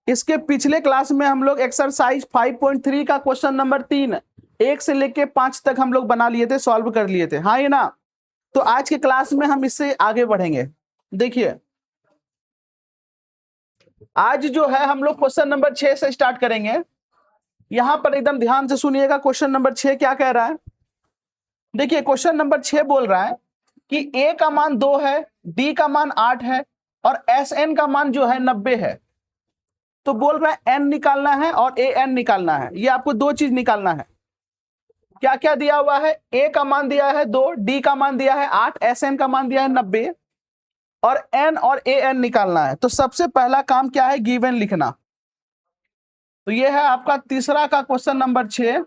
इसके पिछले क्लास में हम लोग एक्सरसाइज 5.3 का क्वेश्चन नंबर 3 1 से लेके 5 तक हम लोग बना लिए थे, सॉल्व कर लिए थे, हाँ ये ना। तो आज के क्लास में हम इससे आगे बढ़ेंगे। देखिए आज जो है हम लोग क्वेश्चन नंबर 6 से स्टार्ट करेंगे। यहां पर एकदम ध्यान से सुनिएगा, क्वेश्चन नंबर 6 क्या कह रहा है। देखिए क्वेश्चन नंबर 6 बोल रहा है कि ए का मान 2 है, बी का मान 8 है और एस एन का मान जो है 90 है। तो बोल रहा है एन निकालना है और ए एन निकालना है। ये आपको दो चीज निकालना है। क्या क्या दिया हुआ है, ए का मान दिया है 2, डी का मान दिया है 8, एस एन का मान दिया है 90 और एन और ए एन निकालना है। तो सबसे पहला काम क्या है, गिवन लिखना। तो ये है आपका तीसरा का क्वेश्चन नंबर 6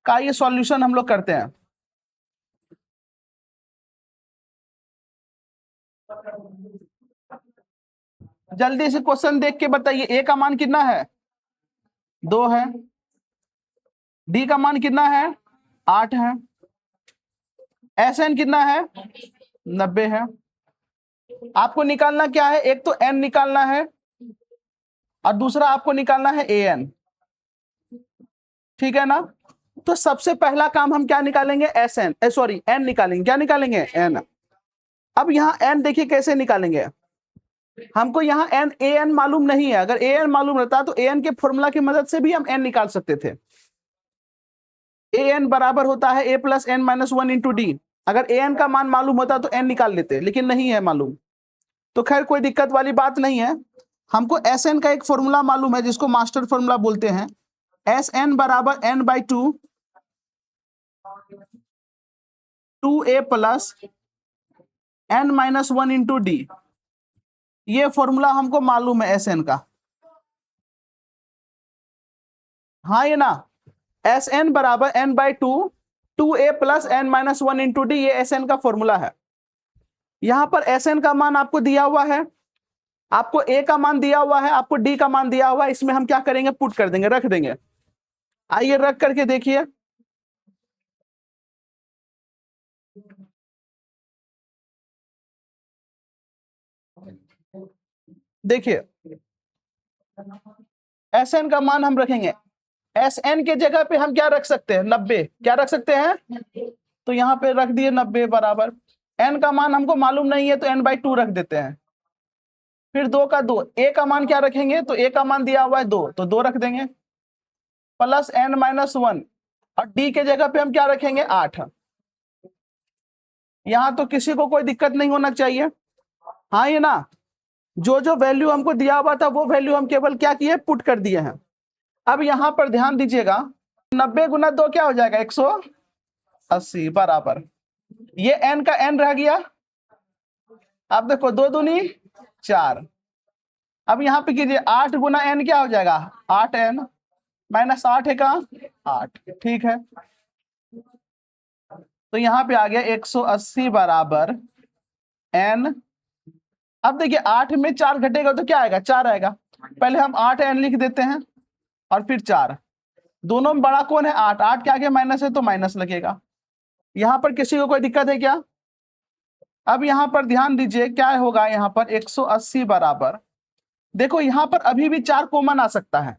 का ये सॉल्यूशन हम लोग करते हैं। जल्दी से क्वेश्चन देख के बताइए, ए का मान कितना है, 2 है, डी का मान कितना है, 8 है, एस एन कितना है, 90 है। आपको निकालना क्या है, एक तो एन निकालना है और दूसरा आपको निकालना है ए एन, ठीक है ना। तो सबसे पहला काम हम क्या निकालेंगे, एस एन सॉरी एन निकालेंगे। क्या निकालेंगे, एन। अब यहाँ एन देखिए कैसे निकालेंगे। हमको यहाँ एन ए एन मालूम नहीं है। अगर ए एन मालूम रहता तो ए एन के फॉर्मूला की मदद से भी हम एन निकाल सकते थे। ए एन बराबर होता है a plus N minus 1 into d. अगर ए एन का मान मालूम होता तो एन निकाल लेते, लेकिन नहीं है मालूम। तो खैर कोई दिक्कत वाली बात नहीं है। हमको एस एन का एक फॉर्मूला मालूम है जिसको मास्टर फॉर्मूला बोलते हैं। एस एन बराबर N by 2 A plus N minus 1 into D. ये फॉर्मूला हमको मालूम है एस एन का, हाँ ये ना। एस एन बराबर N by 2 A plus N minus 1 into D, ये एस एन का फॉर्मूला है। यहां पर एस एन का मान आपको दिया हुआ है, आपको ए का मान दिया हुआ है, आपको डी का मान दिया हुआ है। इसमें हम क्या करेंगे, पुट कर देंगे, रख देंगे। आइए रख करके देखिए। देखिए एस एन का मान हम रखेंगे, एस एन के जगह पे हम क्या रख सकते हैं, 90। क्या रख सकते हैं, तो यहाँ पे रख दिए 90 बराबर। एन का मान हमको मालूम नहीं है तो एन बाई 2 रख देते हैं। फिर 2 का 2, ए का मान क्या रखेंगे, तो ए का मान दिया हुआ है 2 तो 2 रख देंगे, प्लस एन माइनस 1 और डी के जगह पे हम क्या रखेंगे, 8। यहां तो किसी को कोई दिक्कत नहीं होना चाहिए, हाँ ये ना। जो जो वैल्यू हमको दिया हुआ था वो वैल्यू हम केवल क्या किए, पुट कर दिए हैं। अब यहां पर ध्यान दीजिएगा, 90 गुना 2 क्या हो जाएगा, 180 बराबर। ये n का n रह गया। अब देखो 2 दूनी 4। अब यहां पे कीजिए 8 गुना n क्या हो जाएगा, 8n माइनस 8 है का 8, ठीक है। तो यहां पे आ गया 180 बराबर n। अब देखिए 8 में 4 घटेगा तो क्या आएगा, 4 आएगा। पहले हम 8n लिख देते हैं और फिर 4। दोनों में बड़ा कौन है, 8। 8 के आगे माइनस है तो माइनस लगेगा। यहां पर किसी को कोई दिक्कत है क्या। अब यहां पर ध्यान दीजिए क्या होगा, यहां पर 180 बराबर, देखो यहां पर अभी भी 4 कॉमन आ सकता है।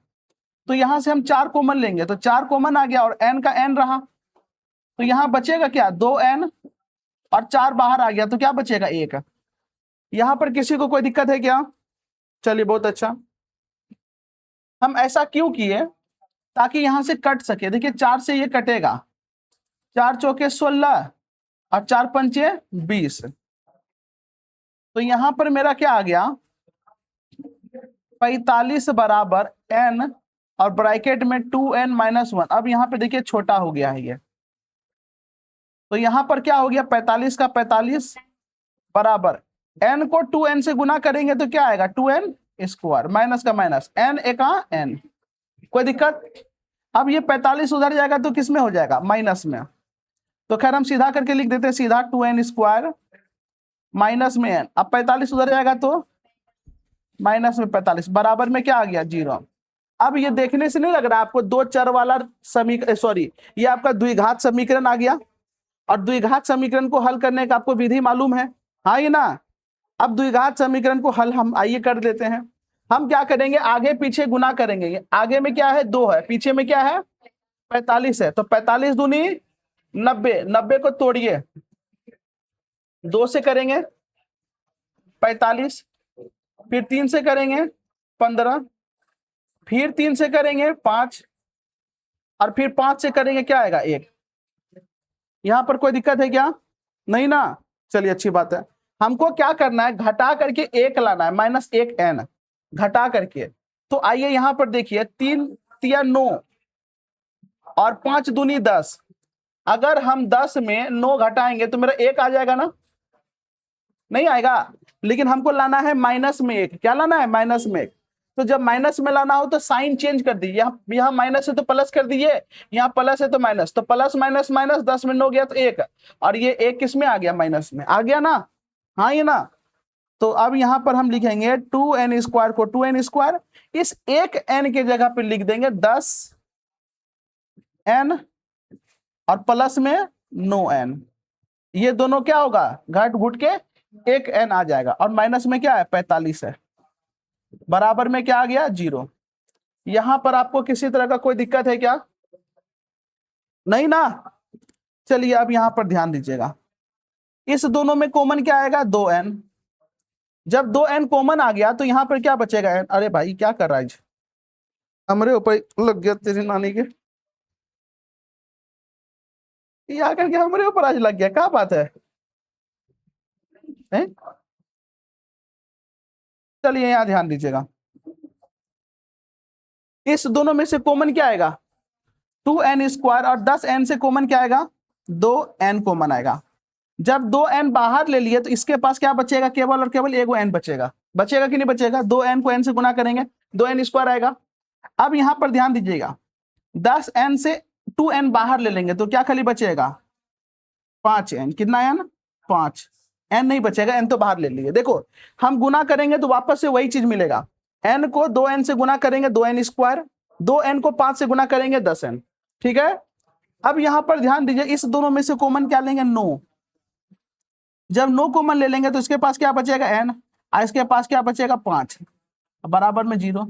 तो यहां से हम 4 कॉमन लेंगे तो 4 कॉमन आ गया और n का n रहा। तो यहां बचेगा क्या, 2n और 4 बाहर आ गया तो क्या बचेगा, 1। यहां पर किसी को कोई दिक्कत है क्या, चलिए बहुत अच्छा। हम ऐसा क्यों किए, ताकि यहां से कट सके। देखिए 4 से ये कटेगा, 4 चौके 16 और 4 पंचे 20। तो यहां पर मेरा क्या आ गया, 45 बराबर n और ब्रैकेट में 2n माइनस 1। अब यहां पे देखिए छोटा हो गया है ये, तो यहां पर क्या हो गया, 45 का 45 बराबर n को 2n से गुना करेंगे तो क्या आएगा, 2n स्क्वायर, माइनस का माइनस, n एका n। कोई दिक्कत। अब ये 45 उधर जाएगा तो किस में हो जाएगा, माइनस में। तो खैर हम सीधा करके लिख देते हैं, सीधा 2n स्क्वायर माइनस में n। अब 45 उधर जाएगा तो माइनस में 45 बराबर में क्या आ गया, 0। अब ये देखने से नहीं लग रहा आपको दो चर वाला समीकरण, सॉरी ये आपका द्विघात समीकरण आ गया। और द्विघात समीकरण को हल करने का आपको विधि मालूम है, हाँ ये ना। अब द्विघात समीकरण को हल हम आइए कर देते हैं। हम क्या करेंगे, आगे पीछे गुना करेंगे। आगे में क्या है 2 है, पीछे में क्या है 45 है, तो 45 दूनी 90, 90 को तोड़िए 2 से करेंगे 45, फिर 3 से करेंगे 15, फिर 3 से करेंगे 5, और फिर 5 से करेंगे क्या आएगा 1। यहां पर कोई दिक्कत है क्या, नहीं ना। चलिए अच्छी बात है। हमको क्या करना है, घटा करके 1 लाना है, -1n घटा करके। तो आइए यहां पर देखिए 3 तिया 9 और 5 दूनी 10। अगर हम 10 में 9 घटाएंगे तो मेरा 1 आ जाएगा ना, नहीं आएगा। लेकिन हमको लाना है माइनस में 1। क्या लाना है, माइनस में 1। तो जब माइनस में लाना हो तो साइन चेंज कर दीजिए, यहाँ माइनस है तो प्लस कर दीजिए, यहाँ प्लस है तो माइनस, तो प्लस माइनस माइनस, 10 में 9 गया तो 1, और ये 1 किस में आ गया, माइनस में आ गया ना। हाँ ये ना। तो अब यहाँ पर हम लिखेंगे 2n स्क्वायर को 2n स्क्वायर, इस एक n के जगह पे लिख देंगे 10n और प्लस में 9n। ये दोनों क्या होगा, घट घुट के 1n आ जाएगा, और माइनस में क्या है 45 है, बराबर में क्या आ गया 0। यहां पर आपको किसी तरह का कोई दिक्कत है क्या, नहीं ना। चलिए अब यहां पर ध्यान दीजिएगा, इस दोनों में कॉमन क्या आएगा 2n। जब 2n कॉमन आ गया तो यहां पर क्या बचेगा n। अरे भाई क्या कर रहा है, हमरे ऊपर लग गया तेरी नानी के, ये आकर के हमरे ऊपर आज लग गया, क्या बात है, हैं? चलिए यहां ध्यान दीजिएगा, इस दोनों में से कॉमन क्या आएगा 2n स्क्वायर, और 10n से कॉमन क्या आएगा 2n कॉमन आएगा। जब 2n बाहर ले लिए तो इसके पास क्या बचेगा, केवल और केवल एगो n बचेगा। बचेगा कि नहीं बचेगा, 2n को n से गुना करेंगे 2n स्क्वायर आएगा। अब यहां पर ध्यान दीजिएगा, 10n से 2n बाहर ले लेंगे तो क्या खाली बचेगा 5n। कितना n 5, n नहीं बचेगा, n तो बाहर ले लिए। देखो हम गुना करेंगे तो वापस से वही चीज मिलेगा, n को 2n से गुना करेंगे 2n स्क्वायर, 2n को 5 से गुना करेंगे 10n। ठीक है। अब यहां पर ध्यान दीजिए, इस दोनों में से कॉमन क्या लेंगे 9। जब 9 कॉमन ले लेंगे तो इसके पास क्या बचेगा n, और इसके पास क्या बचेगा 5, बराबर में 0।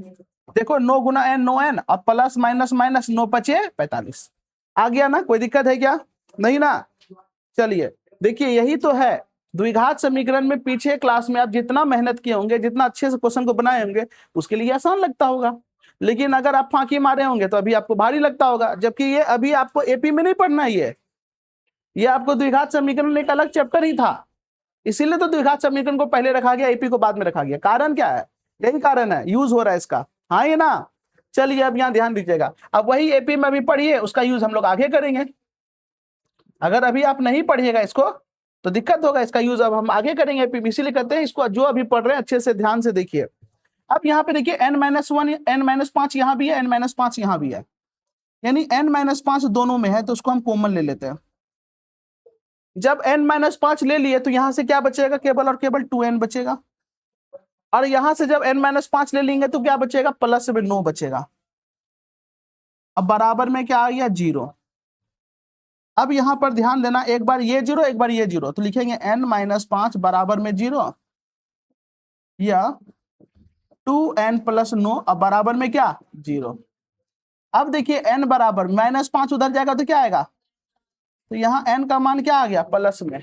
देखो 9 गुना n 9n, और प्लस माइनस माइनस 9 पचे 45 आ गया ना। कोई दिक्कत है क्या, नहीं ना। चलिए देखिए यही तो है द्विघात समीकरण में। पीछे क्लास में आप जितना मेहनत किए होंगे, जितना अच्छे से क्वेश्चन को बनाए होंगे, उसके लिए आसान लगता होगा। लेकिन अगर आप फांकी मारे होंगे तो अभी आपको भारी लगता होगा, जबकि ये अभी आपको एपी में नहीं पढ़ना है, ये आपको द्विघात समीकरण एक अलग चैप्टर ही था। इसीलिए तो द्विघात समीकरण को पहले रखा गया, एपी को बाद में रखा गया। कारण क्या है, यही कारण है, यूज हो रहा है इसका। हाँ ये ना। चलिए अब यहाँ ध्यान दीजिएगा, अब वही एपी में भी पढ़िए, उसका यूज हम लोग आगे करेंगे। अगर अभी आप नहीं पढ़िएगा इसको तो दिक्कत होगा, इसका यूज अब हम आगे करेंगे एपी में। इसीलिए कहते हैं इसको जो अभी पढ़ रहे हैं अच्छे से ध्यान से देखिए। अब यहाँ पे देखिए n-1 n-5 यहाँ भी है, n-5 यहाँ भी है, यानी n-5 दोनों में है, तो उसको हम कॉमन ले लेते हैं। जब n-5 ले लिए तो यहां से क्या बचेगा, केवल और केवल 2n बचेगा, और यहां से जब n-5 ले लेंगे तो क्या बचेगा, प्लस में 9 बचेगा। अब बराबर में क्या आ गया 0। अब यहां पर ध्यान देना, एक बार ये 0 एक बार ये 0, तो लिखेंगे n-5 बराबर में 0, या 2n + 9, अब बराबर में क्या 0। अब देखिए n बराबर -5 उधर जाएगा तो क्या आएगा, तो यहाँ n का मान क्या आ गया प्लस में,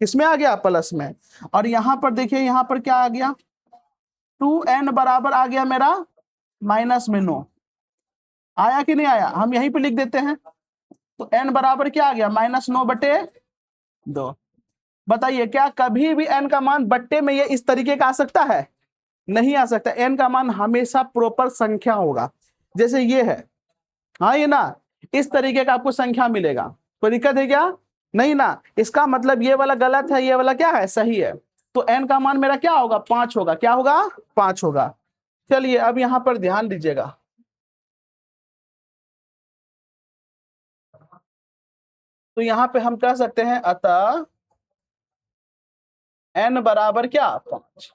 किसमें आ गया प्लस में। और यहां पर देखिए यहां पर क्या आ गया 2n बराबर आ गया मेरा -9। आया कि नहीं आया, हम यहीं पे लिख देते हैं। तो n बराबर क्या आ गया -9/2। बताइए क्या कभी भी n का मान बट्टे में ये इस तरीके का आ सकता है, नहीं आ सकता। n का मान हमेशा प्रॉपर संख्या होगा, जैसे ये है, हाँ ये ना, इस तरीके का आपको संख्या मिलेगा। कोई दिक्कत है क्या, नहीं ना। इसका मतलब ये वाला गलत है, ये वाला क्या है सही है। तो n का मान मेरा क्या होगा 5 होगा, क्या होगा 5 होगा। चलिए अब यहां पर ध्यान दीजिएगा, तो यहां पे हम कह सकते हैं अतः n बराबर क्या 5।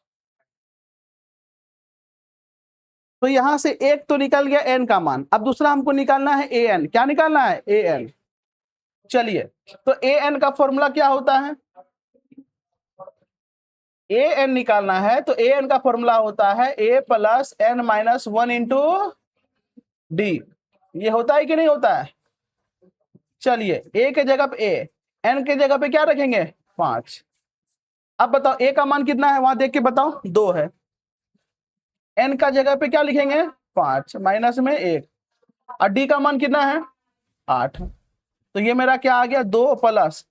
तो यहां से एक तो निकल गया n का मान, अब दूसरा हमको निकालना है an। क्या निकालना है an। चलिए तो an का फॉर्मूला क्या होता है, ए एन निकालना है तो ए एन का फॉर्मूला होता है a plus N minus one into D. ये होता है कि नहीं होता है? चलिए ए के जगह पे ए, एन के जगह पे क्या रखेंगे 5। अब बताओ ए का मान कितना है, वहां देख के बताओ 2 है। एन का जगह पे क्या लिखेंगे 5 माइनस में 1, और डी का मान कितना है 8। तो ये मेरा क्या आ गया 2 प्लस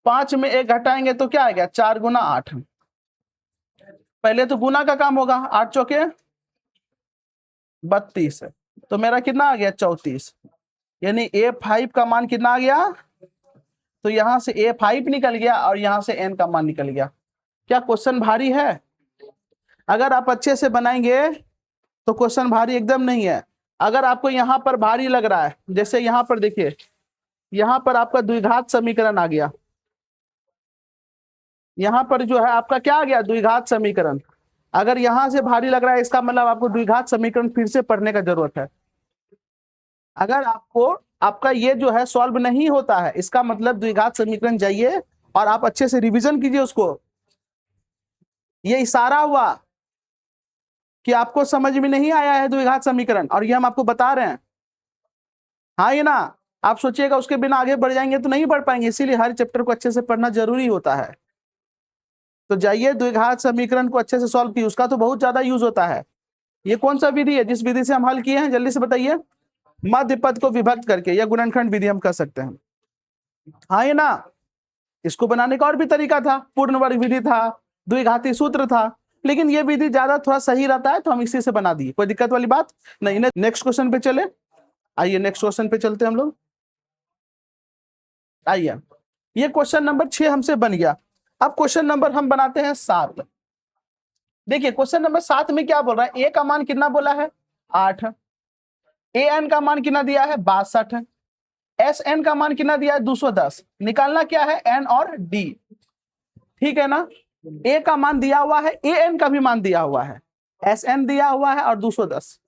5 में 1 घटाएंगे तो क्या आ गया 4 गुना 8। पहले तो गुना का काम होगा, 8 चौके 32, तो मेरा कितना आ गया 34। यानी A5 का मान कितना आ गया, तो यहां से A5 निकल गया और यहां से n का मान निकल गया। क्या क्वेश्चन भारी है? अगर आप अच्छे से बनाएंगे तो क्वेश्चन भारी एकदम नहीं है। अगर आपको यहां पर भारी लग रहा है, जैसे यहां पर देखिए, यहां पर आपका द्विघात समीकरण आ गया, यहां पर जो है आपका क्या आ गया द्विघात समीकरण। अगर यहां से भारी लग रहा है इसका मतलब आपको द्विघात समीकरण फिर से पढ़ने का जरूरत है। अगर आपको आपका ये जो है सॉल्व नहीं होता है, इसका मतलब द्विघात समीकरण जाइए और आप अच्छे से रिवीजन कीजिए उसको। ये इशारा हुआ कि आपको समझ में नहीं आया है द्विघात समीकरण, और ये हम आपको बता रहे हैं। हाँ ये ना, आप सोचिएगा उसके बिना आगे बढ़ जाएंगे तो नहीं बढ़ पाएंगे, इसीलिए हर चैप्टर को अच्छे से पढ़ना जरूरी होता है। तो जाइए द्विघात समीकरण को अच्छे से सॉल्व कीजिए, उसका तो बहुत ज्यादा यूज होता है। ये कौन सा विधि है जिस विधि से हम हल किए हैं, जल्दी से बताइए। मध्य पद को विभक्त करके, या गुणनखंड विधि हम कर सकते हैं। हाँ ये ना, इसको बनाने का और भी तरीका था, पूर्ण वर्ग विधि था, द्विघाती सूत्र था, लेकिन ये विधि ज्यादा थोड़ा सही रहता है तो हम इसी से बना दिए, कोई दिक्कत वाली बात नहीं। नेक्स्ट क्वेश्चन पे चले, आइए नेक्स्ट क्वेश्चन पे चलते हैं हम लोग। आइए, ये क्वेश्चन नंबर 6 हमसे बन गया। अब क्वेश्चन नंबर हम बनाते हैं 7। देखिए क्वेश्चन नंबर 7 में क्या बोल रहा है, ए का मान कितना बोला है 8, ए एन का मान कितना दिया है 62, एस एन का मान कितना दिया है 210। निकालना क्या है एन और डी, ठीक है ना। ए का मान दिया हुआ है, ए एन का भी मान दिया हुआ है, एस एन दिया हुआ है और 210।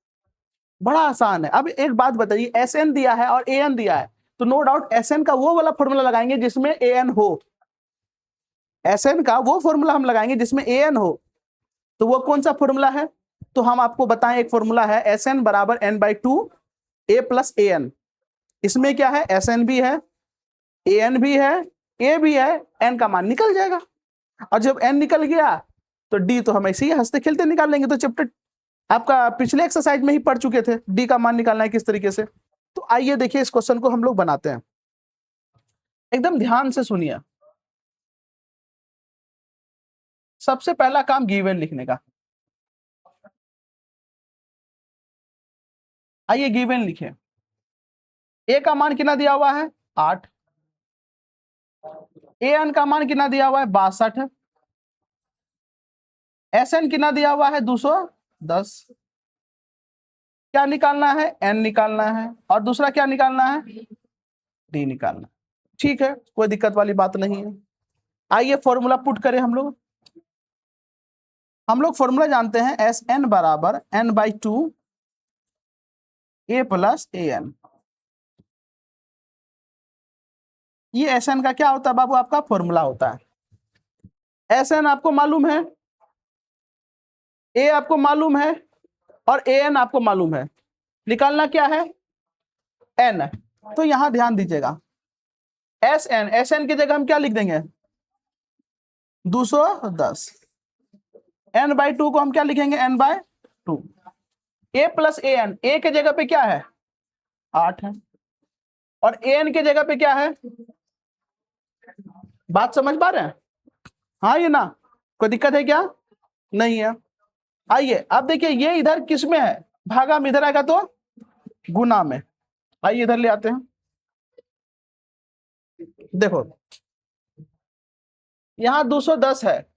बड़ा आसान है। अब एक बात बताइए, एस एन दिया है और ए एन दिया है, तो नो डाउट एस एन का वो वाला फॉर्मूला लगाएंगे जिसमें ए एन हो। एस एन का वो फॉर्मूला हम लगाएंगे जिसमें ए एन हो। तो वो कौन सा फॉर्मूला है, तो हम आपको बताएं, एक फॉर्मूला है एस एन बराबर N by two A plus A N. इसमें क्या है एस एन भी है, ए एन भी है, ए भी है, एन का मान निकल जाएगा। और जब एन निकल गया तो डी तो हम ऐसे ही हंसते खेलते निकाल लेंगे। तो चैप्टर आपका पिछले एक्सरसाइज में ही पढ़ चुके थे, डी का मान निकालना है किस तरीके से। तो आइए देखिए इस क्वेश्चन को हम लोग बनाते हैं, एकदम ध्यान से सुनिए। सबसे पहला काम गिवन लिखने का। आइए गिवन लिखे, ए का मान कितना दिया हुआ है 8, ए एन का मान कितना दिया हुआ है 62, एस एन कितना दिया हुआ है 210। क्या निकालना है एन निकालना है, और दूसरा क्या निकालना है डी निकालना। ठीक है, कोई दिक्कत वाली बात नहीं है। आइए फॉर्मूला पुट करें हम लोग। फॉर्मूला जानते हैं एस एन बराबर N by two A plus A N. ये एस एन का क्या होता है बाबू, आपका फॉर्मूला होता है। एस एन आपको मालूम है, ए आपको मालूम है, और ए एन आपको मालूम है। निकालना क्या है एन। तो यहां ध्यान दीजिएगा, एस एन की जगह हम क्या लिख देंगे 210। एन बाई टू को हम क्या लिखेंगे n by two. A plus A n, a के जगह पे क्या है 8 है, और ए एन के जगह पे क्या है। बात समझ पा रहे हैं? हाँ ये ना, कोई दिक्कत है क्या, नहीं है। आइए अब देखिए, ये इधर किस में है, भागा में, इधर आएगा तो गुना में। आइए इधर ले आते हैं, देखो यहां 210 है,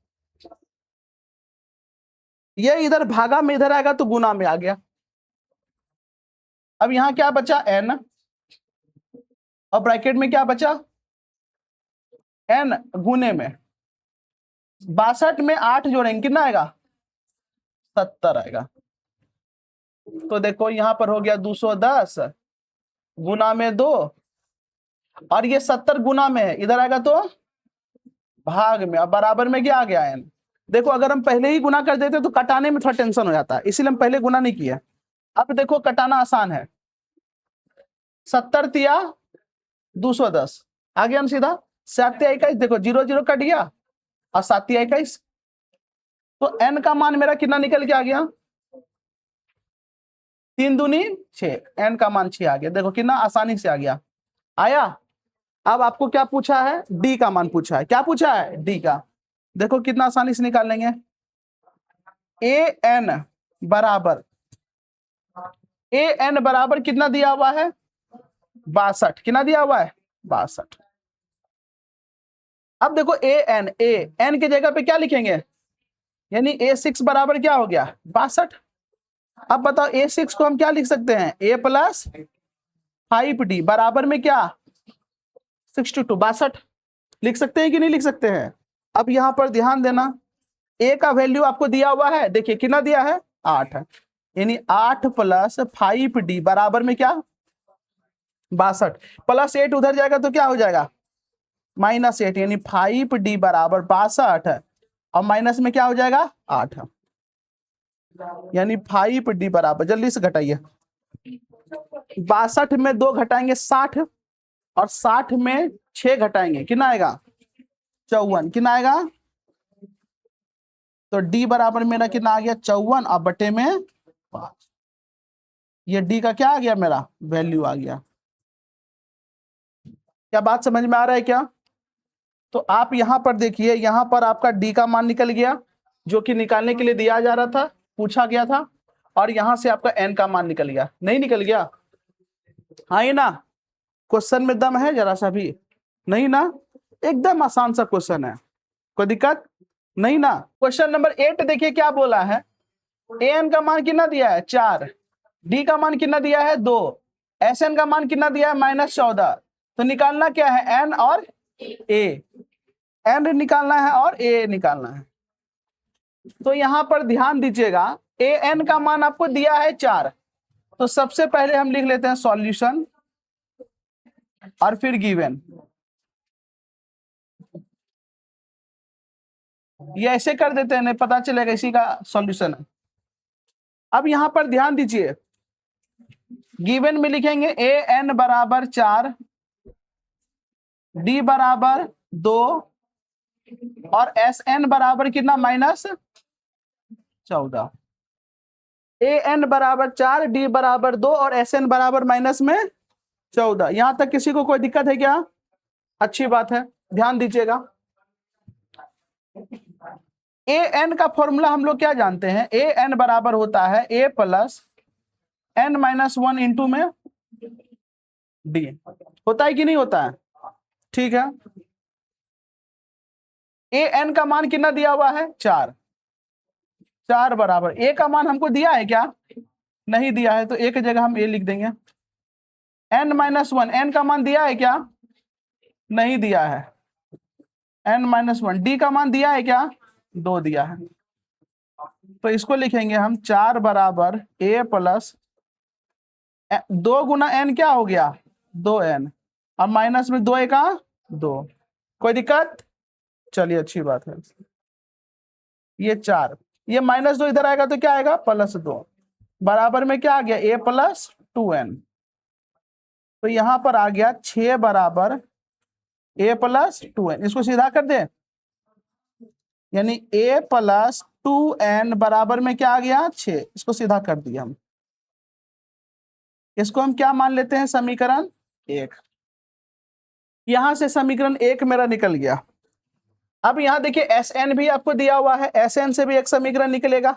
ये इधर भागा में इधर आएगा तो गुना में आ गया। अब यहां क्या बचा एन, और ब्रैकेट में क्या बचा एन गुने में 62 में 8 जोड़ेंगे कितना आएगा 70 आएगा। तो देखो यहां पर हो गया 210 गुना में 2, और ये 70 गुना में है, इधर आएगा तो भाग में, अब बराबर में क्या आ गया एन। देखो अगर हम पहले ही गुना कर देते तो कटाने में थोड़ा टेंशन हो जाता है, इसीलिए हम पहले गुना नहीं किया। अब देखो कटाना आसान है, 70 तिया 210 आ गया ना सीधा, 7 तिया 21, देखो 0 0 कट गया और 7 तिया 21, तो n का मान मेरा कितना निकल के आ गया, 3 दूनी 6, n का मान 6 आ गया। देखो कितना आसानी से आ गया, आया। अब आपको क्या पूछा है, d का मान पूछा है, क्या पूछा है, d का। देखो कितना आसानी से निकाल लेंगे, an बराबर, an बराबर कितना दिया हुआ है, 62, कितना दिया हुआ है, 62। अब देखो an के जगह पे क्या लिखेंगे, यानी a6 बराबर क्या हो गया, 62। अब बताओ a6 को हम क्या लिख सकते हैं, a प्लस 5d बराबर में क्या, 62, 62 लिख सकते हैं कि नहीं लिख सकते हैं। अब यहां पर ध्यान देना, a का वैल्यू आपको दिया हुआ है, देखिए कितना दिया है, 8 है, यानी 8 प्लस 5d बराबर में क्या, 62, प्लस 8 उधर जाएगा तो क्या हो जाएगा, -8, यानी 5d बराबर 62 है, और माइनस में क्या हो जाएगा, 8 है, यानी 5d बराबर, जल्दी से घटाइए, 62 में 2 घटाएंगे 60, और 60 में 6 घटाएंगे कितना आएगा, 54, कितना आएगा, तो d बराबर मेरा कितना आ गया, 54 और बटे में 5। ये d का क्या आ गया, मेरा वैल्यू आ गया। क्या बात समझ में आ रहा है क्या। तो आप यहां पर देखिए, यहां पर आपका d का मान निकल गया, जो कि निकालने के लिए दिया जा रहा था, पूछा गया था, और यहां से आपका n का मान निकल गया, नहीं निकल गया, हाँ ये ना, क्वेश्चन में दम है जरा सा भी, नहीं ना, एकदम आसान सा क्वेश्चन है, कोई दिक्कत नहीं ना। क्वेश्चन नंबर 8 देखिए क्या बोला है, an का मान कितना दिया है, 4, d का मान कितना दिया है, 2, sn का मान कितना दिया है, -14। तो निकालना क्या है, n और a, n निकालना है और a निकालना है। तो यहां पर ध्यान दीजिएगा, an का मान आपको दिया है 4, तो सबसे पहले हम लिख लेते हैं सॉल्यूशन और फिर गिवन, ये ऐसे कर देते हैं, नहीं पता चलेगा इसी का सॉल्यूशन है। अब यहां पर ध्यान दीजिए, गिवन में लिखेंगे an बराबर 4, d बराबर 2 और sn बराबर कितना, -14। an बराबर 4, d बराबर 2 और sn बराबर -14। यहां तक किसी को कोई दिक्कत है क्या, अच्छी बात है, ध्यान दीजिएगा। an का फॉर्मूला हम लोग क्या जानते हैं, an बराबर होता है a प्लस n-1 इंटू में d, होता है कि नहीं होता है, ठीक है। an का मान कितना दिया हुआ है, 4, 4 बराबर, a का मान हमको दिया है क्या, नहीं दिया है, तो a की जगह हम a लिख देंगे, n-1, n का मान दिया है क्या, नहीं दिया है, n-1, d का मान दिया है क्या, 2 दिया है, तो इसको लिखेंगे हम 4 बराबर a प्लस 2 गुना n क्या हो गया, 2n, और माइनस में 2 का 2, कोई दिक्कत, चलिए अच्छी बात है। ये 4, ये -2 इधर आएगा तो क्या आएगा, +2, बराबर में क्या आ गया, a प्लस 2n, तो यहां पर आ गया 6 बराबर a प्लस 2n, इसको सीधा कर दे, यानी a प्लस 2n बराबर में क्या आ गया, 6, इसको सीधा कर दिया हम, इसको हम क्या मान लेते हैं, समीकरण 1। यहां से समीकरण 1 मेरा निकल गया। अब यहां देखिए Sn भी आपको दिया हुआ है, Sn से भी एक समीकरण निकलेगा,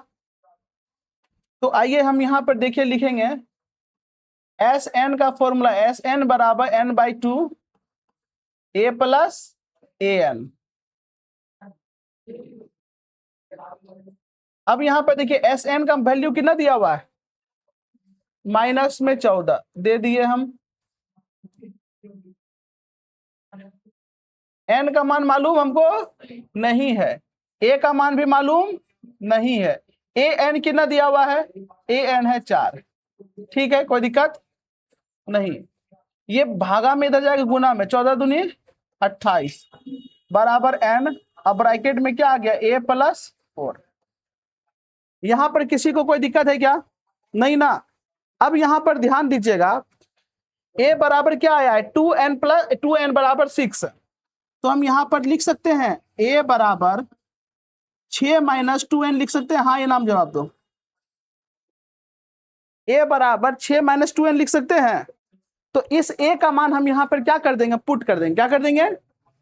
तो आइए हम यहां पर देखिए लिखेंगे Sn का फॉर्मूला, Sn बराबर n/2 a प्लस an। अब यहां पर देखिए Sn का वैल्यू कितना दिया हुआ है, -14 दे दिए हम, n का मान मालूम हमको नहीं है, a का मान भी मालूम नहीं है, an कितना दिया हुआ है, an है 4, ठीक है, कोई दिक्कत नहीं। ये भागा में इधर जाएगा गुना में, 14 दूनी 28 बराबर n, अब ब्रैकेट में क्या आ गया, a प्लस 4। यहां पर किसी को कोई दिक्कत है क्या? नहीं ना। अब यहां पर ध्यान दीजिएगा, a बराबर क्या आया है? 2n बराबर 6। तो हम यहां पर लिख सकते हैं a बराबर 6 - 2n लिख सकते हैं। हाँ, ये नाम जवाब दो। a बराबर 6 - 2n लिख सकते हैं। तो इस a का मान हम यहां पर क्या कर देंगे? पुट कर देंगे। क्या कर देंगे?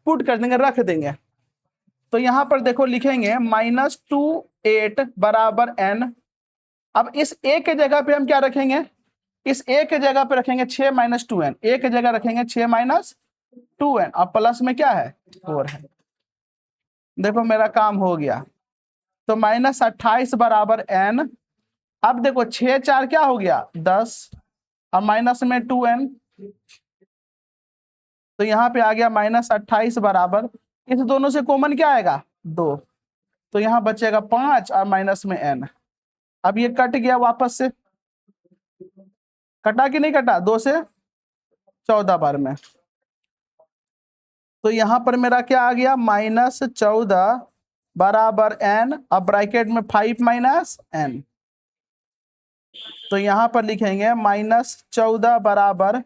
पुट कर देंगे, रख देंगे। तो यहां पर देखो लिखेंगे -28 बराबर n। अब इस a के जगह पे हम क्या रखेंगे? इस a के जगह पे रखेंगे 6 - 2n। a के जगह रखेंगे 6 - 2n। अब प्लस में क्या है? 4 है। देखो मेरा काम हो गया। तो -28 बराबर n। अब देखो 6 4 क्या हो गया? 10। अब माइनस में 2n। तो यहाँ पे आ गया -28 बराबर, इस दोनों से कॉमन क्या आएगा? 2। तो यहाँ बचेगा 5 और माइनस में n। अब ये कट गया वापस से। कटा कि नहीं कटा? 2 से 14 बार में। तो यहाँ पर मेरा क्या आ गया? -14 बराबर n। अब ब्रैकेट में 5 - n। तो यहाँ पर लिखेंगे -14 बराबर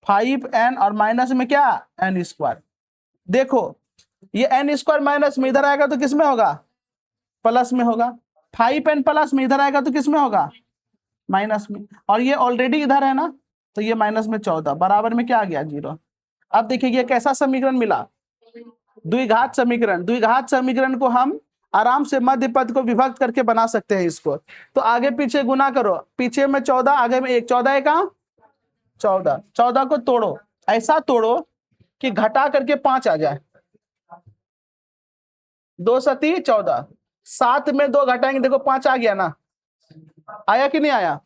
5n और माइनस में क्या? n²। देखो ये n² माइनस में इधर आएगा तो किस में होगा? प्लस में होगा। 5n प्लस में इधर आएगा तो किस में होगा? माइनस में। और ये ऑलरेडी इधर है ना, तो ये -14 बराबर में क्या आ गया? 0। अब देखिए ये कैसा समीकरण मिला? द्विघात समीकरण। द्विघात समीकरण को हम आराम से मध्य पद को विभक्त करके बना सकते हैं इसको। तो आगे पीछे गुना करो, पीछे में 14, आगे में 1। 14 1 14। 14 को तोड़ो, ऐसा तोड़ो कि घटा करके 5 आ जाए। 2 सती 14। 7 में 2 घटाएंगे, देखो 5 आ गया ना। आया कि नहीं आया?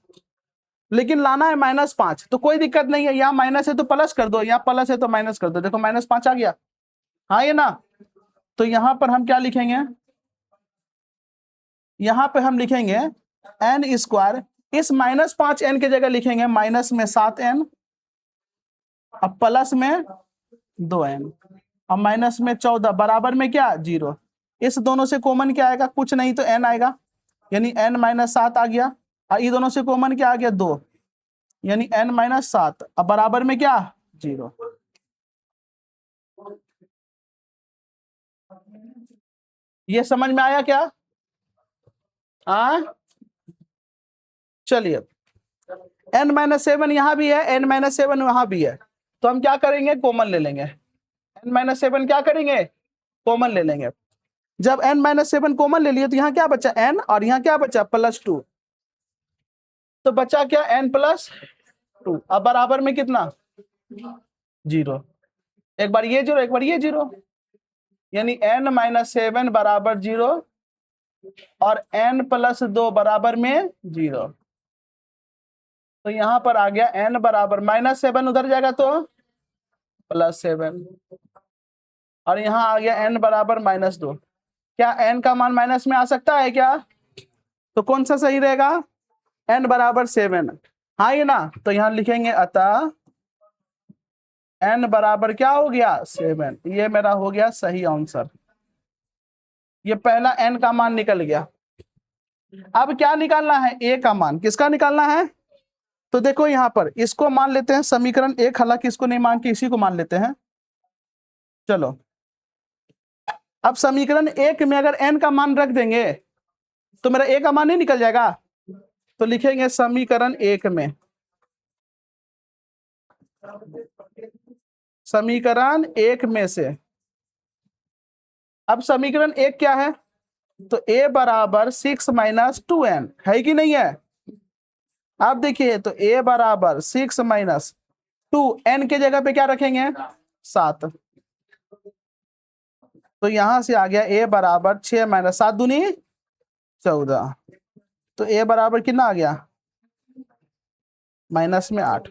लेकिन लाना है -5। तो कोई दिक्कत नहीं है, यहाँ माइनस है तो प्लस कर दो, यहाँ प्लस है तो माइनस कर दो। देखो -5 आ गया। हाँ ये ना। तो यहाँ पर हम क्या लिखेंगे? यहाँ पे हम लिखेंगे n²। इस -5n के जगह लिखेंगे माइनस में 7n, अब प्लस में 2n, अब माइनस में 14 बराबर में क्या? 0। इस दोनों से कॉमन क्या आएगा? कुछ नहीं, तो n आएगा, यानी n - 7 आ गया। और ये दोनों से कॉमन क्या आ गया? 2, यानी n - 7। अब बराबर में क्या? 0। ये समझ में आया क्या? चलिए, n - 7 यहाँ भी है, n - 7 वहां भी है। तो हम क्या करेंगे? कॉमन ले लेंगे। n - 7 क्या करेंगे? कॉमन ले लेंगे। जब n - 7 कॉमन ले लिए तो यहाँ क्या बचा? n, और यहाँ क्या बचा? +2। तो बचा क्या? n + 2। अब बराबर में कितना? 0। एक बार ये 0, एक बार ये 0, यानी n - 7 बराबर 0 और n + 2 बराबर में 0। तो यहाँ पर आ गया n बराबर -7, उधर जाएगा तो +7, और यहाँ आ गया n बराबर -2। क्या n का मान माइनस में आ सकता है क्या? तो कौन सा सही रहेगा? n बराबर 7। हाँ ये ना। तो यहाँ लिखेंगे अतः n बराबर क्या हो गया? 7। ये मेरा हो गया सही आंसर। ये पहला n का मान निकल गया। अब क्या निकालना है? a का मान। किसका निकालना है? तो देखो यहाँ पर इसको मान लेते हैं समीकरण 1, हालांकि इसको नहीं मान के इसी को मान लेते हैं। चलो, अब समीकरण 1 में अगर n का मान रख देंगे तो मेरा a का मान नहीं निकल जाएगा। तो लिखेंगे समीकरण 1 में, समीकरण 1 में से, अब समीकरण 1 क्या है? तो a बराबर 6 - 2n है कि नहीं है? आप देखिए, तो a बराबर 6 - 2, n के जगह पे क्या रखेंगे? 7। तो यहां से आ गया a बराबर 6 - 7 दूनी 14। तो a बराबर कितना आ गया? -8।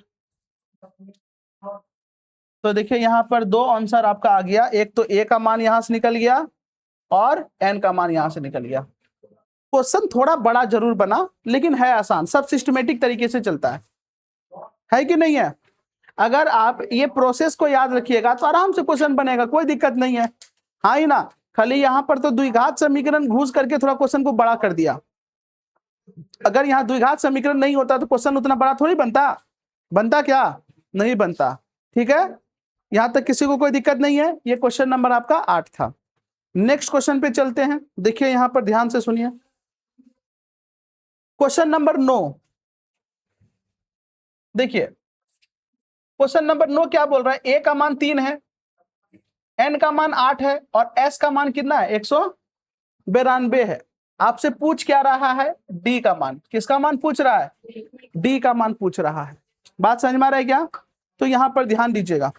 तो देखिए यहाँ पर दो आंसर आपका आ गया। एक तो a का मान यहां से निकल गया और n का मान यहां से निकल गया। क्वेश्चन थोड़ा बड़ा जरूर बना, लेकिन है आसान, सब सिस्टमेटिक तरीके से चलता है कि नहीं है? अगर आप ये प्रोसेस को याद रखिएगा तो आराम से क्वेश्चन बनेगा, कोई दिक्कत नहीं है। हाँ ही ना। खाली यहाँ पर तो द्विघात समीकरण घुस करके थोड़ा क्वेश्चन को बड़ा कर दिया। अगर यहाँ द्विघात समीकरण नहीं होता तो क्वेश्चन उतना बड़ा थोड़ी बनता। बनता क्या? नहीं बनता। ठीक है, यहां तक किसी को कोई दिक्कत नहीं है। ये क्वेश्चन नंबर आपका 8 था। नेक्स्ट क्वेश्चन पे चलते हैं। देखिए यहां पर ध्यान से सुनिए, क्वेश्चन नंबर 9। देखिए क्वेश्चन नंबर 9 क्या बोल रहा है, ए का मान 3 है, एन का मान 8 है और एस का मान कितना है, 192 है। आपसे पूछ क्या रहा है, डी का मान। किसका मान पूछ रहा है? डी का मान पूछ रहा है। बात समझ में आ रहा है क्या? तो यहां पर ध्यान दीजिएगा।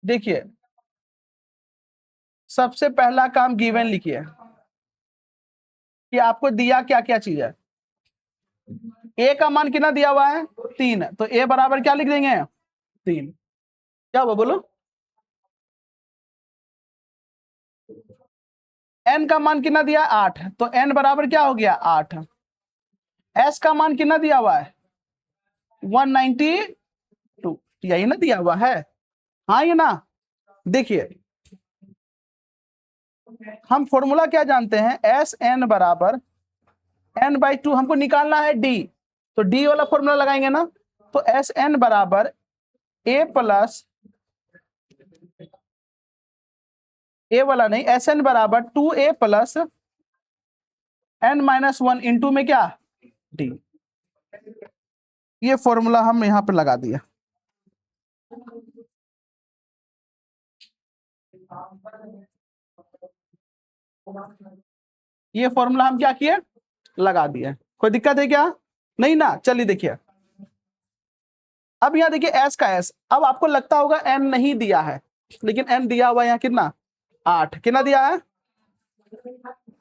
देखिए सबसे पहला काम गिवन लिखिए कि आपको दिया क्या क्या चीज है। ए का मान कितना दिया हुआ है, 3, तो ए बराबर क्या लिख देंगे, 3। क्या हुआ बोलो? एन का मान कितना दिया, 8, तो एन बराबर क्या हो गया, 8। एस का मान कितना दिया हुआ है, 192, यही ना दिया हुआ है, हाँ ये ना। देखिए हम फॉर्मूला क्या जानते हैं, एस एन बराबर n/2, हमको निकालना है डी, तो डी वाला फॉर्मूला लगाएंगे ना। तो एस एन बराबर ए प्लस, ए वाला नहीं, एस एन बराबर 2a प्लस n-1 इंटू में क्या, डी। ये फॉर्मूला हम यहां पे लगा दिया। ये फॉर्मूला हम क्या किए, लगा दिया। कोई दिक्कत है क्या? नहीं ना। चलिए देखिए अब यहाँ देखिए एस का एस, अब आपको लगता होगा एन नहीं दिया है, लेकिन एन दिया हुआ यहाँ कितना, 8। कितना दिया है,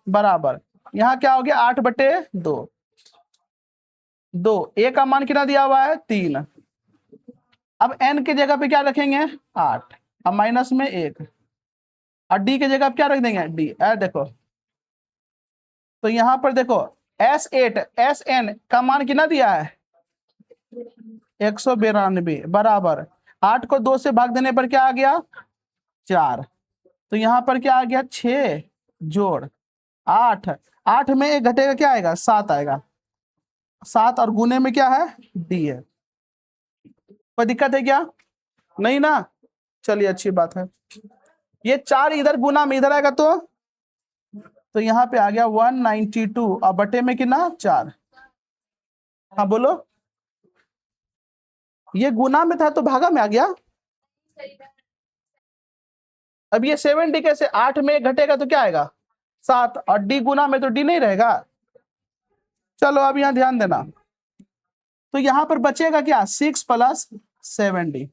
बराबर यहाँ क्या हो गया, 8/2। 2 ए का मान कितना दिया हुआ है, 3। अब एन के जगह पे क्या रखेंगे, 8, अब माइनस में 1, और डी के जगह पे क्या रख देंगे, डी। देखो तो यहां पर देखो S8 SN का मान कितना दिया है, 192 बराबर 8 को 2 से भाग देने पर क्या आ गया, 4। तो यहां पर क्या आ गया, 6 जोड़ 8, 8 में 1 घटेगा क्या आएगा, 7 आएगा। 7 और गुने में क्या है, डी है। कोई दिक्कत है क्या? नहीं ना। चलिए अच्छी बात है। ये 4 इधर गुना में इधर आएगा तो यहां पे आ गया 192 और बटे में कितना, 4। हाँ बोलो, ये गुना में था तो भागा में आ गया। अब ये 70 कैसे, 8 में 1 घटेगा तो क्या आएगा, 7, और डी गुना में तो डी नहीं रहेगा। चलो अब यहां ध्यान देना, तो यहां पर बचेगा क्या, 6 प्लस 70।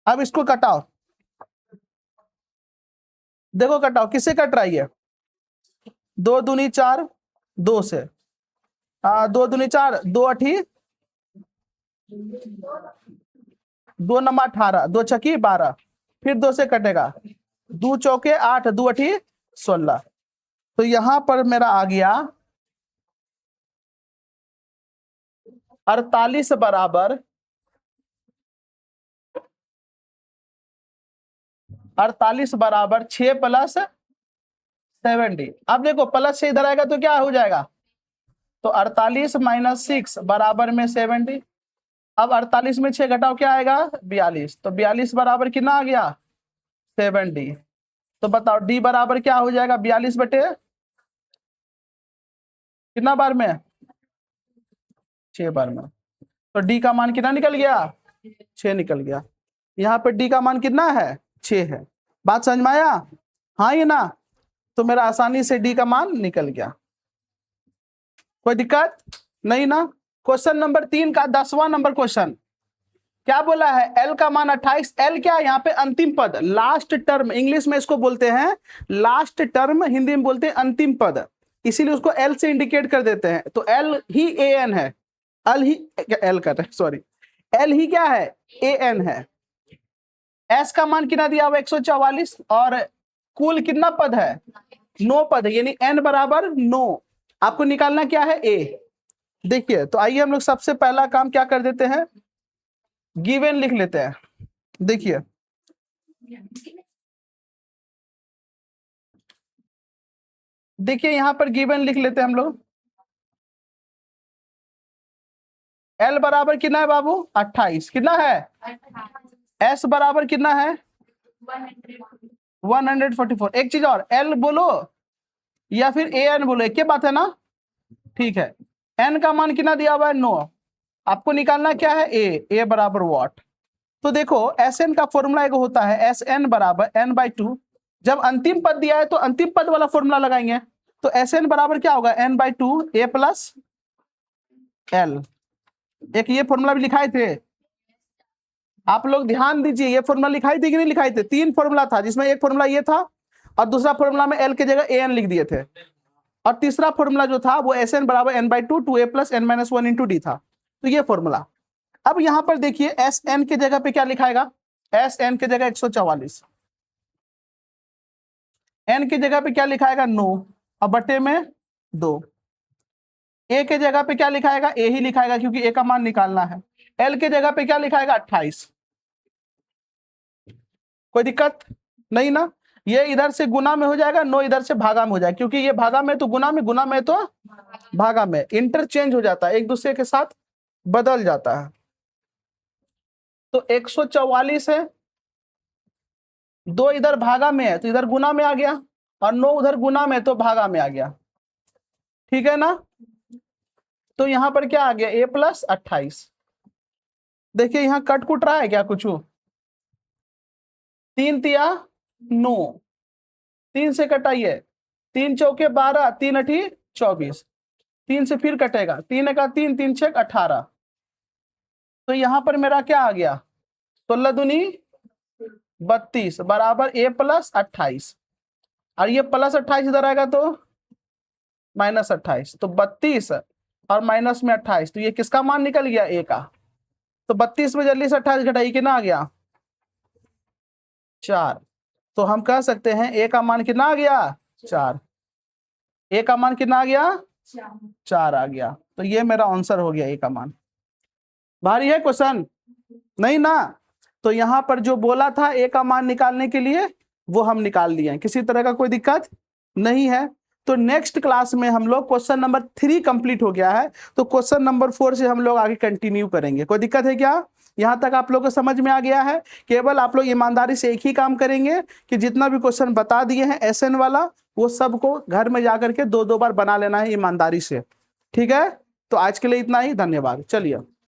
अब इसको कटाओ, देखो कटाओ किससे कट रहा है, 2 दूनी 4, 2 से, 2 दूनी 4, 2 अठी 2 नमा 18, 2 छकी 12, फिर 2 से कटेगा, 2 चौके 8, 2 अठी 16। तो यहां पर मेरा आ गया 48 बराबर 6 प्लस 70। अब देखो प्लस से इधर आएगा तो क्या हो जाएगा, तो 48 माइनस 6 बराबर में 70। अब 48 में 6 घटाओ क्या आएगा, 42, तो 42 बराबर कितना आ गया, 70। तो बताओ डी बराबर क्या हो जाएगा, 42 बटे कितना बार में, 6 बार में। तो डी का मान कितना निकल गया, 6 निकल गया। यहाँ पे डी का मान कितना है, 6 है। बात समझ में आया, हाँ ये ना। तो मेरा आसानी से डी का मान निकल गया, कोई दिक्कत नहीं ना। क्वेश्चन नंबर 3 का 10वां नंबर क्वेश्चन क्या बोला है, एल का मान 28। एल क्या है, यहाँ पे अंतिम पद, लास्ट टर्म, इंग्लिश में इसको बोलते हैं लास्ट टर्म, हिंदी में बोलते हैं अंतिम पद, इसीलिए उसको एल से इंडिकेट कर देते हैं। तो एल ही ए एन है, एल ही एल का सॉरी एल ही क्या है, ए एन है। एस का मान कितना दिया हुआ 144, और कुल कितना पद है, 9 पद है, यानी एन बराबर 9। आपको निकालना क्या है, ए। देखिए तो आइए हम लोग सबसे पहला काम क्या कर देते हैं, गिवन लिख लेते हैं। देखिए देखिए यहां पर गिवन लिख लेते हैं हम लोग। एल बराबर कितना है बाबू? 28। कितना है? एस बराबर कितना है? 144। एक चीज और, एल बोलो या फिर ए एन बोलो, एक ही बात है ना? ठीक है। एन का मान कितना दिया हुआ है? 9। आपको निकालना क्या है? ए बराबर वॉट। तो देखो एस एन का फॉर्मूला एक होता है एस एन बराबर एन बाई 2। जब अंतिम पद दिया है तो अंतिम पद वाला फॉर्मूला लगाएंगे। तो एस एन बराबर क्या होगा? N by 2 A plus L. एक ये फॉर्मूला भी लिखाए थे, आप लोग ध्यान दीजिए। ये फॉर्मूला लिखाई थी कि नहीं लिखाई थे? 3 फॉर्मूला था, जिसमें एक फॉर्मूला ये था और दूसरा फॉर्मूला में एल की जगह ए एन लिख दिए थे, और तीसरा फॉर्मूला जो था वो एस एन बराबर N by 2 two A plus N minus 1 into D था। तो ये फॉर्मूला। अब यहां पर देखिए एस एन की जगह पे क्या लिखाएगा? एस एन की जगह 144, एन की जगह पे क्या लिखाएगा? 9 और बटे में 2। ए के जगह पे क्या लिखाएगा? ए ही लिखाएगा क्योंकि ए का मान निकालना है। एल के जगह पे क्या लिखाएगा? 28। कोई दिक्कत नहीं ना? ये इधर से गुना में हो जाएगा, 9 इधर से भागा में हो जाएगा, क्योंकि ये भागा में तो गुना में, गुना में तो भागा में, इंटरचेंज हो जाता है, एक दूसरे के साथ बदल जाता है। तो 144 है, 2 इधर भागा में है तो इधर गुना में आ गया, और 9 उधर गुना में तो भागा में आ गया। ठीक है ना? तो यहां पर क्या आ गया? ए प्लस 28। देखिए यहां कट कुट रहा है क्या कुछ? 3 तिया 9, 3 से कटाइए, 3 चौके 12, 3 अठी 24, 3 से फिर कटेगा, 3 का 3, 3 6 18। तो यहां पर मेरा क्या आ गया? 16 दूनी 32 बराबर ए प्लस 28, और ये प्लस 28 इधर आएगा तो माइनस 28। तो 32 और माइनस में 28, तो ये किसका मान निकल गया? ए का। तो 32 में जल्दी से 28 घटाइए, कितना आ गया? 4। तो हम कह सकते हैं ए का मान कितना आ गया? 4। ए का मान कितना आ गया? 4 आ गया। तो ये मेरा आंसर हो गया, ए का मान। भारी है क्वेश्चन? नहीं ना? तो यहां पर जो बोला था ए का मान निकालने के लिए, वो हम निकाल लिए हैं, किसी तरह का कोई दिक्कत नहीं है। तो नेक्स्ट क्लास में हम लोग क्वेश्चन नंबर 3 कंप्लीट हो गया है, तो क्वेश्चन नंबर 4 से हम लोग आगे कंटिन्यू करेंगे। कोई दिक्कत है क्या? यहां तक आप लोग को समझ में आ गया है? केवल आप लोग ईमानदारी से एक ही काम करेंगे कि जितना भी क्वेश्चन बता दिए हैं एसएन वाला, वो सबको घर में जाकर के 2-2 बार बना लेना है ईमानदारी से। ठीक है? तो आज के लिए इतना ही, धन्यवाद। चलिए।